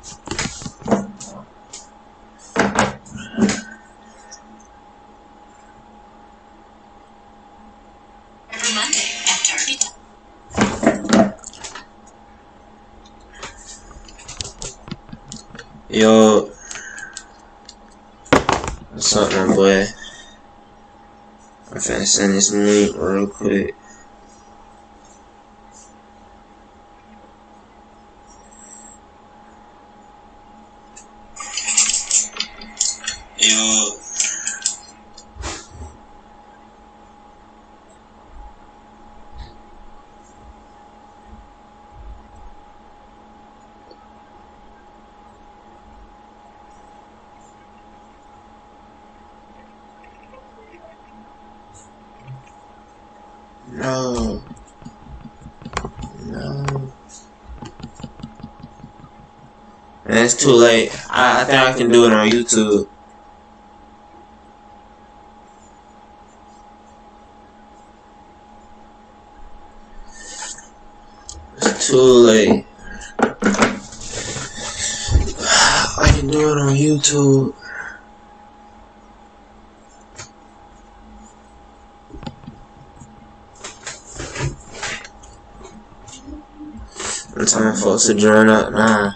Every Monday, enter. Yo, what's up, my boy? I'm finna send this link real quick. Yo. No. Man, it's too late. I think I can do it on YouTube. It's too late. I can do it on YouTube. I'm telling folks to join up now.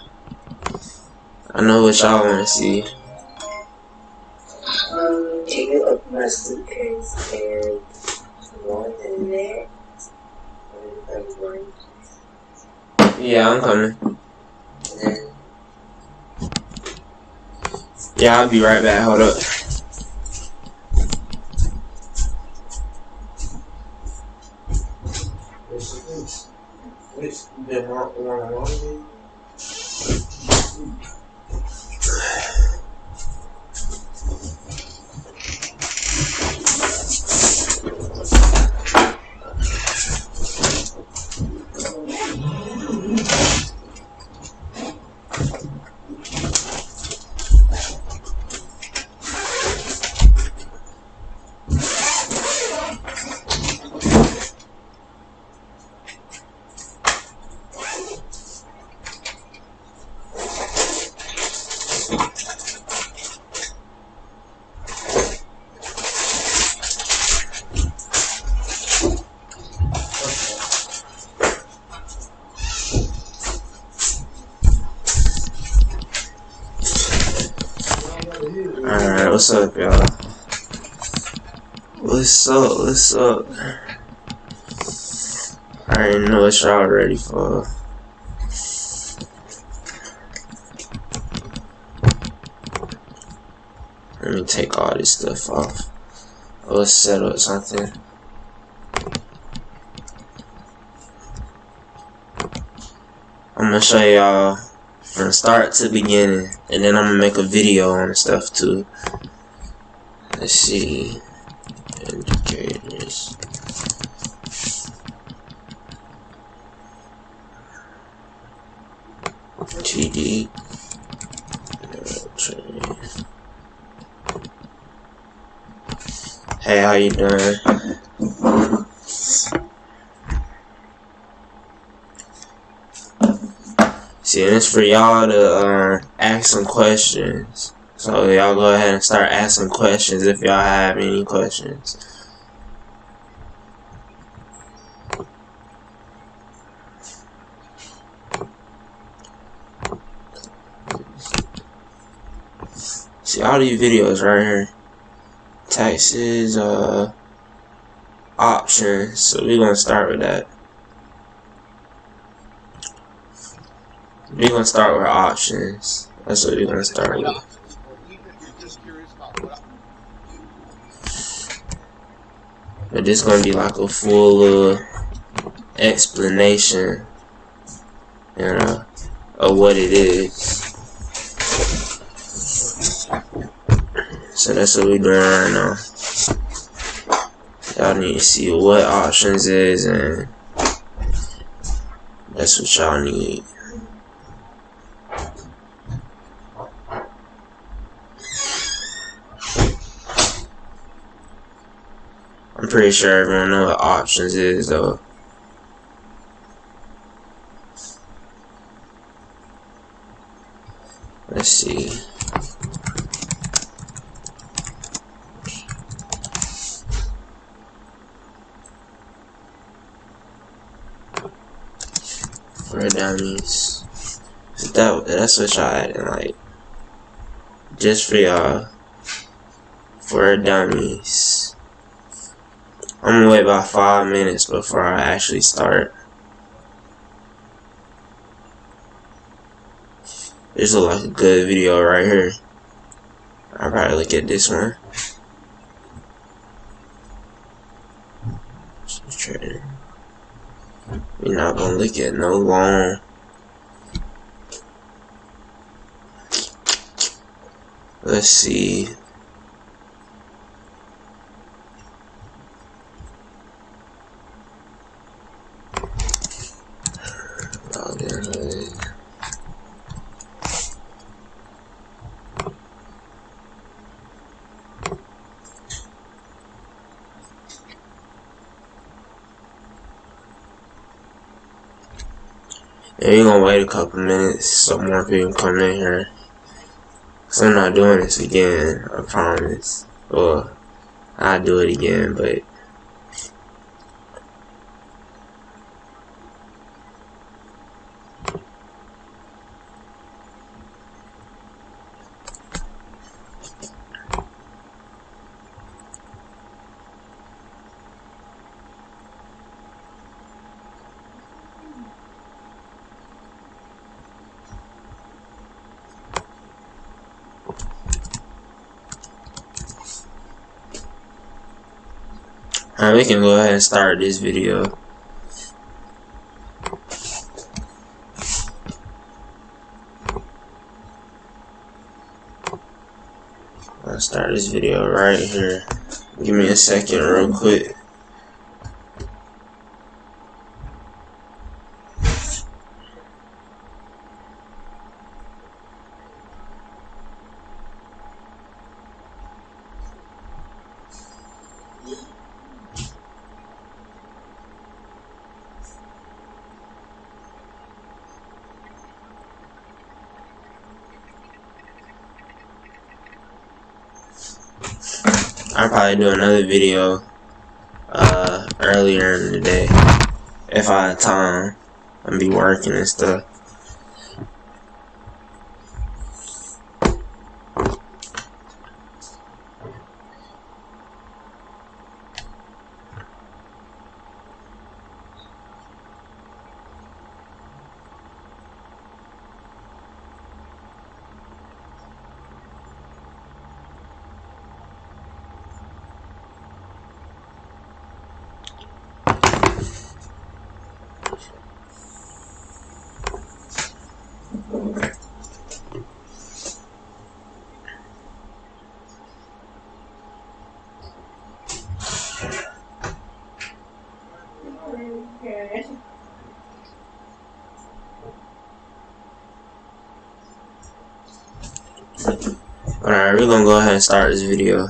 I know what y'all want to see. Can you open my suitcase and more than that? Yeah, I'm coming. Yeah, I'll be right back. Hold up. Alright, what's up, y'all? What's up? I already know what y'all ready for. Let me take all this stuff off. Let's set up something. I'm gonna show y'all from start to beginning, and then I'm gonna make a video on the stuff too. Let's see. Indicators. TD. Hey, how you doing? See, it's for y'all to ask some questions. So y'all go ahead and start asking questions if y'all have any questions. See, all these videos right here. Taxes, options. So we're gonna start with that. We're gonna start with options. That's what we're gonna start with. But this gonna be like a full explanation, you know, of what it is. So that's what we're doing right now. Y'all need to see what options is, and that's what y'all need. I'm pretty sure everyone knows what options is though. Let's see. For dummies. That's what y'all adding, like, just for y'all. For dummies. I'm gonna wait about 5 minutes before I actually start. This looks like a good video right here. I'll probably look at this one. We're not gonna look at no long. Let's see. And we're gonna wait a couple minutes so more people come in here. Cause I'm not doing this again, I promise. Well, I'll do it again, but alright, we can go ahead and start this video. I'll start this video right here. Give me a second real quick. I'll probably do another video earlier in the day if I had time and be working and stuff. Alright, we're gonna go ahead and start this video.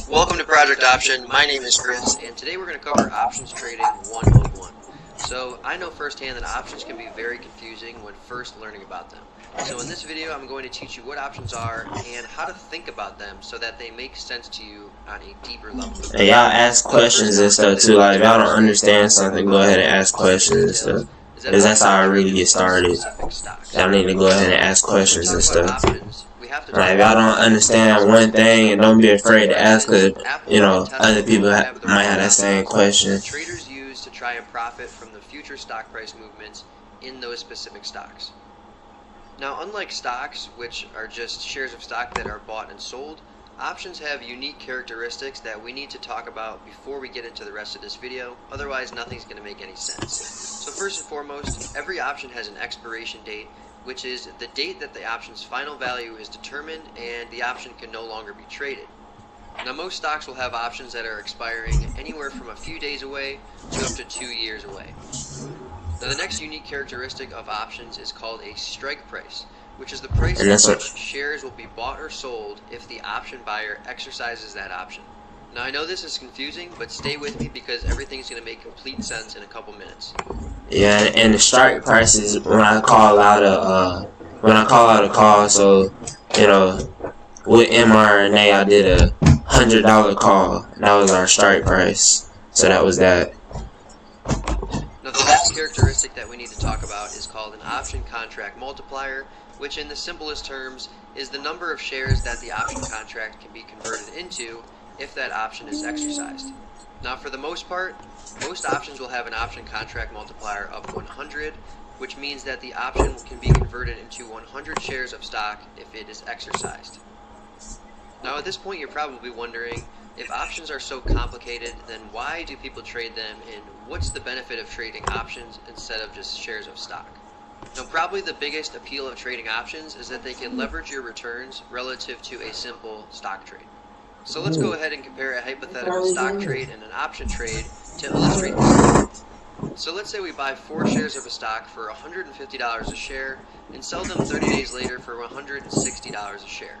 Welcome to Project Option. My name is Chris, and today we're going to cover options trading 101. So, I know firsthand that options can be very confusing when first learning about them. So in this video, I'm going to teach you what options are and how to think about them so that they make sense to you on a deeper level. And y'all ask questions and stuff too. Like, if y'all don't understand something, go ahead and ask questions and stuff. Because that's how I really get started. Y'all need to go ahead and ask questions and stuff. Like, if y'all don't understand one thing, and don't be afraid to ask, because, you know, other people might have that same question. Traders use to try and profit from the future stock price movements in those specific stocks. Now, unlike stocks, which are just shares of stock that are bought and sold, options have unique characteristics that we need to talk about before we get into the rest of this video, otherwise nothing's going to make any sense. So first and foremost, every option has an expiration date, which is the date that the option's final value is determined and the option can no longer be traded. Now, most stocks will have options that are expiring anywhere from a few days away to up to 2 years away. Now, the next unique characteristic of options is called a strike price, which is the price at which shares will be bought or sold if the option buyer exercises that option. Now I know this is confusing, but stay with me because everything's going to make complete sense in a couple minutes. Yeah, and the strike price is when I call out a call. So, you know, with mRNA, I did a $100 call. That was our strike price. So that was that. Now the last characteristic that we need to talk about is called an option contract multiplier, which in the simplest terms is the number of shares that the option contract can be converted into if that option is exercised. Now for the most part, most options will have an option contract multiplier of 100, which means that the option can be converted into 100 shares of stock if it is exercised. Now at this point you're probably wondering, if options are so complicated, then why do people trade them, and what's the benefit of trading options instead of just shares of stock? Now probably the biggest appeal of trading options is that they can leverage your returns relative to a simple stock trade. So let's go ahead and compare a hypothetical stock trade and an option trade to illustrate this. So let's say we buy 4 shares of a stock for $150 a share and sell them 30 days later for $160 a share.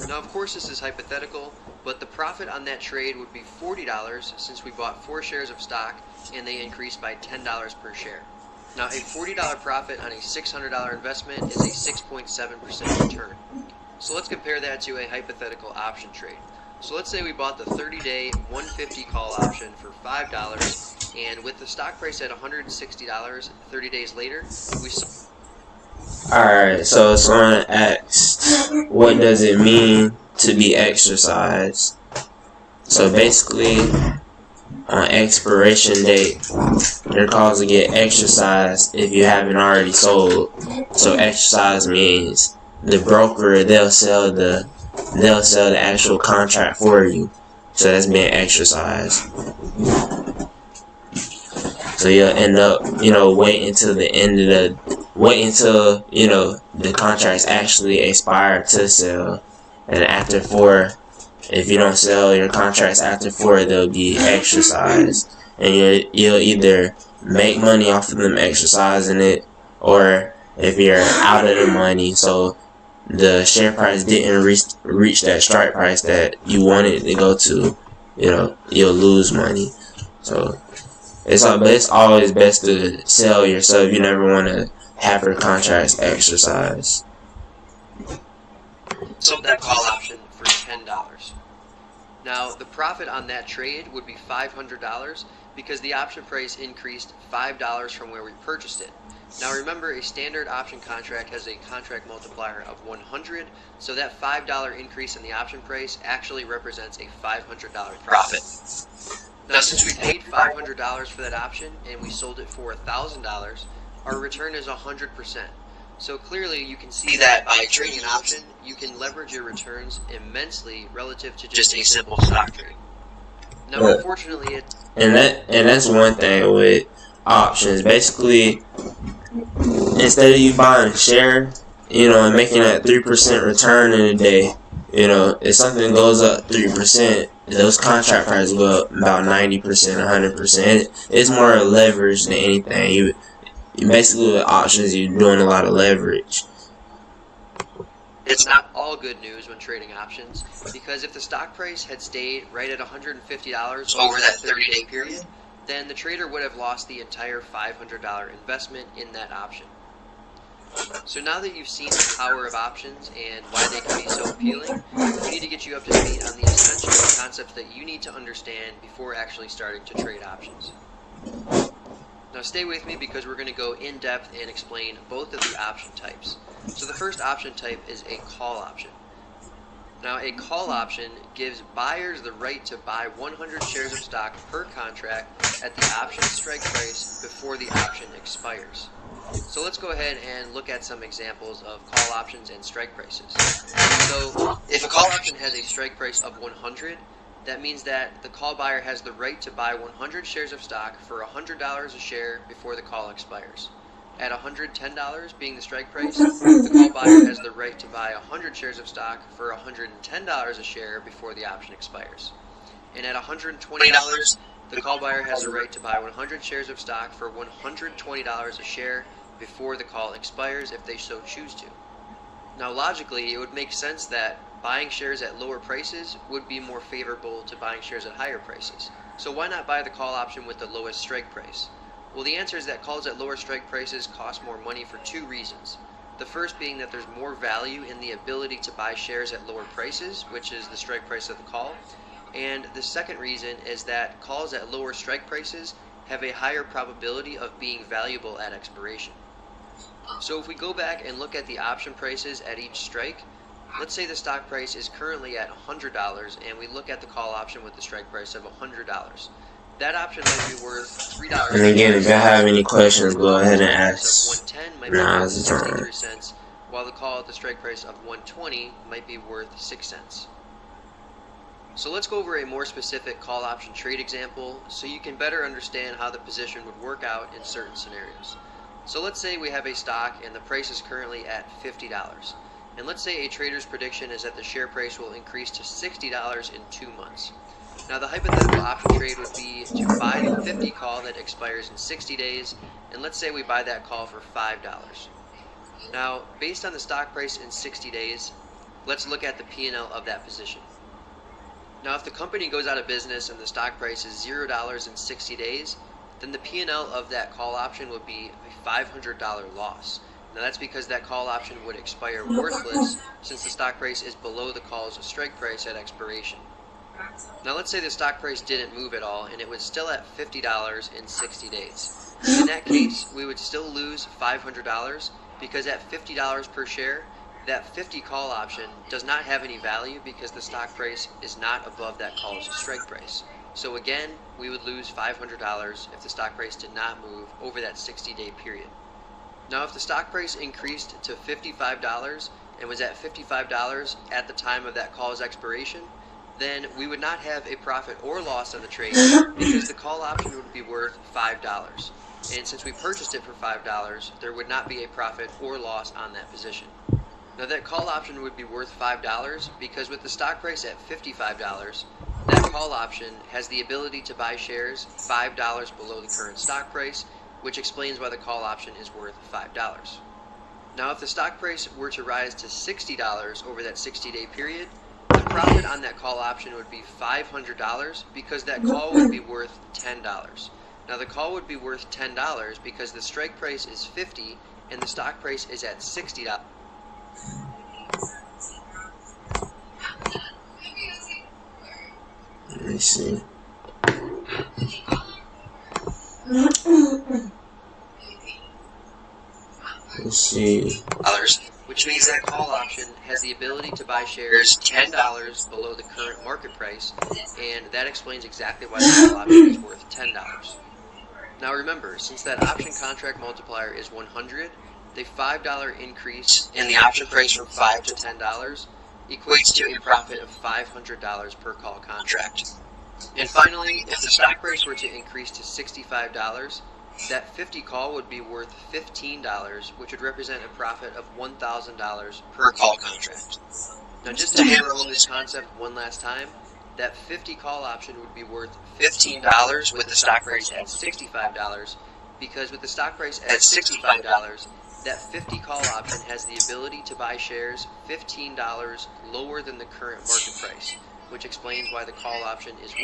Now of course this is hypothetical, but the profit on that trade would be $40 since we bought 4 shares of stock and they increased by $10 per share. Now a $40 profit on a $600 investment is a 6.7% return. So let's compare that to a hypothetical option trade. So let's say we bought the 30-day 150 call option for $5, and with the stock price at $160 30 days later, we sold. Alright, so someone asked, what does it mean to be exercised? So basically, on expiration date, your calls will get exercised if you haven't already sold. So exercise means the broker, they'll sell the actual contract for you. So that's being exercised. So you'll end up, waiting until the contract's actually expired to sell. And after 4, if you don't sell your contracts after 4, they'll be exercised. And you'll either make money off of them exercising it, or if you're out of the money, so the share price didn't reach that strike price that you wanted it to go to, you'll lose money. So it's always best to sell yourself. You never want to have your contracts exercised. Sold that call option for $10. Now the profit on that trade would be $500 because the option price increased $5 from where we purchased it. Now remember, a standard option contract has a contract multiplier of 100, so that $5 increase in the option price actually represents a $500 profit. Now since we paid $500 for that option and we sold it for $1,000, our return is 100%. So clearly you can see that by trading an option, you can leverage your returns immensely relative to just a simple stock trade. Now unfortunately that's one thing with options. Basically, instead of you buying a share, and making that 3% return in a day, if something goes up 3%, those contract prices go up about 90%, 100%. It's more leverage than anything. You basically with options, you're doing a lot of leverage. It's not all good news when trading options, because if the stock price had stayed right at $150 over that 30-day period, then the trader would have lost the entire $500 investment in that option. So now that you've seen the power of options and why they can be so appealing, we need to get you up to speed on the essential concepts that you need to understand before actually starting to trade options. Now stay with me because we're going to go in depth and explain both of the option types. So the first option type is a call option. Now a call option gives buyers the right to buy 100 shares of stock per contract at the option strike price before the option expires. So let's go ahead and look at some examples of call options and strike prices. So if a call option has a strike price of 100, that means that the call buyer has the right to buy 100 shares of stock for $100 a share before the call expires. At $110 being the strike price, the call buyer has the right to buy 100 shares of stock for $110 a share before the option expires. And at $120, the call buyer has the right to buy 100 shares of stock for $120 a share before the call expires if they so choose to. Now logically, it would make sense that buying shares at lower prices would be more favorable to buying shares at higher prices. So why not buy the call option with the lowest strike price? Well, the answer is that calls at lower strike prices cost more money for two reasons. The first being that there's more value in the ability to buy shares at lower prices, which is the strike price of the call. And the second reason is that calls at lower strike prices have a higher probability of being valuable at expiration. So if we go back and look at the option prices at each strike, let's say the stock price is currently at $100 and we look at the call option with the strike price of $100. That option might be worth $3. And again, if you have any questions, go ahead and ask. 110 might be Now worth is the time. 63 cents, while the call at the strike price of 120 might be worth 6 cents. So let's go over a more specific call option trade example so you can better understand how the position would work out in certain scenarios. So let's say we have a stock and the price is currently at $50. And let's say a trader's prediction is that the share price will increase to $60 in 2 months. Now the hypothetical option trade would be to buy the 50 call that expires in 60 days, and let's say we buy that call for $5. Now, based on the stock price in 60 days, let's look at the P&L of that position. Now if the company goes out of business and the stock price is $0 in 60 days, then the P&L of that call option would be a $500 loss. Now that's because that call option would expire worthless since the stock price is below the call's strike price at expiration. Now let's say the stock price didn't move at all and it was still at $50 in 60 days. In that case, we would still lose $500 because at $50 per share, that 50 call option does not have any value because the stock price is not above that call's strike price. So again, we would lose $500 if the stock price did not move over that 60-day period. Now if the stock price increased to $55 and was at $55 at the time of that call's expiration, then we would not have a profit or loss on the trade because the call option would be worth $5. And since we purchased it for $5, there would not be a profit or loss on that position. Now that call option would be worth $5 because with the stock price at $55, that call option has the ability to buy shares $5 below the current stock price, which explains why the call option is worth $5. Now if the stock price were to rise to $60 over that 60-day period, the profit on that call option would be $500 because that call would be worth $10. Now the call would be worth $10 because the strike price is $50 and the stock price is at $60. Let me see. Let's see. Which means that call option has the ability to buy shares $10 below the current market price, and that explains exactly why the call option is worth $10. Now remember, since that option contract multiplier is 100, the $5 increase in the option price from $5 to $10 equates to a profit of $500 per call contract. And finally, if the stock price were to increase to $65, that 50 call would be worth $15, which would represent a profit of $1,000 per call contract. Now just to hammer home this concept one last time, that 50 call option would be worth $15 with the stock price at $65, because with the stock price at $65, that 50 call option has the ability to buy shares $15 lower than the current market price, which explains why the call option is